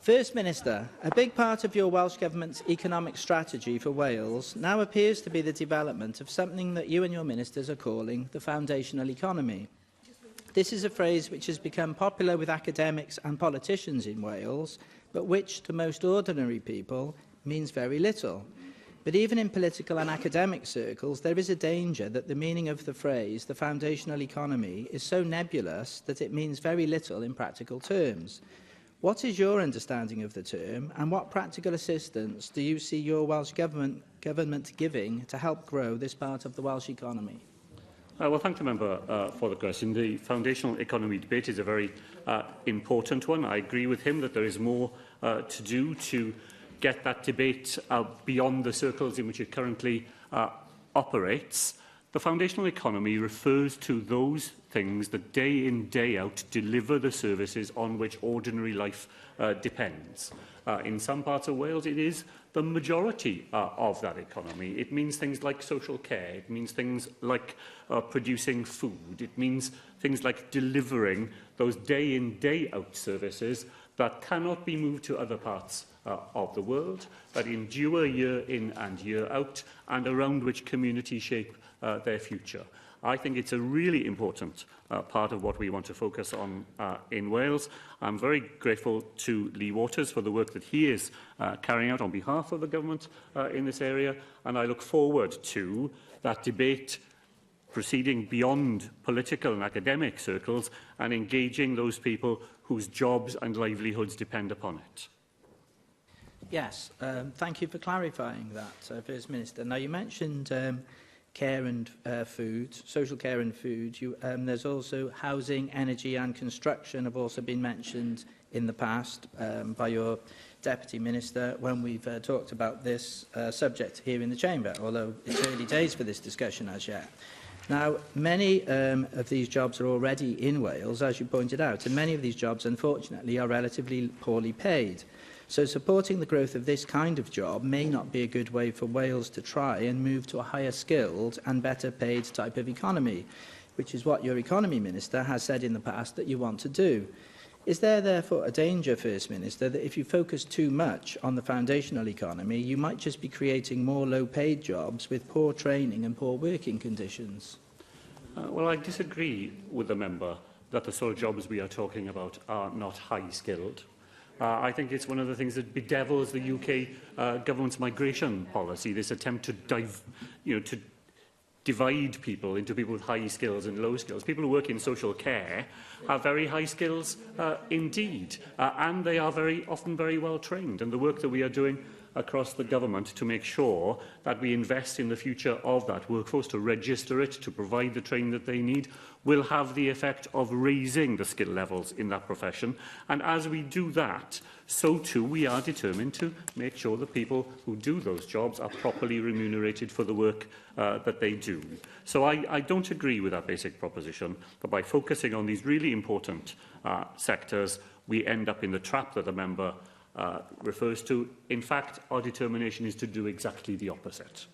First Minister, a big part of your Welsh Government's economic strategy for Wales now appears to be the development of something that you and your ministers are calling the foundational economy. This is a phrase which has become popular with academics and politicians in Wales, but which, to most ordinary people, means very little. But even in political and academic circles, there is a danger that the meaning of the phrase, the foundational economy, is so nebulous that it means very little in practical terms. What is your understanding of the term, and what practical assistance do you see your Welsh Government giving to help grow this part of the Welsh economy? Well, thank the member for the question. The foundational economy debate is a very important one. I agree with him that there is more to do to get that debate beyond the circles in which it currently operates. The foundational economy refers to those things that day in, day out deliver the services on which ordinary life depends. In some parts of Wales, it is the majority of that economy. It means things like social care. It means things like producing food. It means things like delivering those day in, day out services that cannot be moved to other parts of the world, that endure year in and year out, and around which communities shape their future. I think it's a really important part of what we want to focus on in Wales. I'm very grateful to Lee Waters for the work that he is carrying out on behalf of the government in this area, and I look forward to that debate proceeding beyond political and academic circles and engaging those people whose jobs and livelihoods depend upon it. Yes, thank you for clarifying that, First Minister. Now, you mentioned care and food, social care and food. There's also housing, energy and construction have also been mentioned in the past by your Deputy Minister when we've talked about this subject here in the Chamber, although it's early days for this discussion as yet. Now, many of these jobs are already in Wales, as you pointed out, and many of these jobs, unfortunately, are relatively poorly paid. So supporting the growth of this kind of job may not be a good way for Wales to try and move to a higher skilled and better paid type of economy, which is what your Economy Minister has said in the past that you want to do. Is there therefore a danger, First Minister, that if you focus too much on the foundational economy, you might just be creating more low-paid jobs with poor training and poor working conditions? Well, I disagree with the member that the sort of jobs we are talking about are not high-skilled. I think it's one of the things that bedevils the UK government's migration policy, this attempt to divide people into people with high skills and low skills. People who work in social care have very high skills indeed, and they are very often very well trained. And the work that we are doing across the government to make sure that we invest in the future of that workforce, to register it, to provide the training that they need, will have the effect of raising the skill levels in that profession. And as we do that, so too we are determined to make sure that people who do those jobs are properly remunerated for the work that they do. So I don't agree with that basic proposition, that by focusing on these really important sectors, we end up in the trap that the member refers to. In fact, our determination is to do exactly the opposite.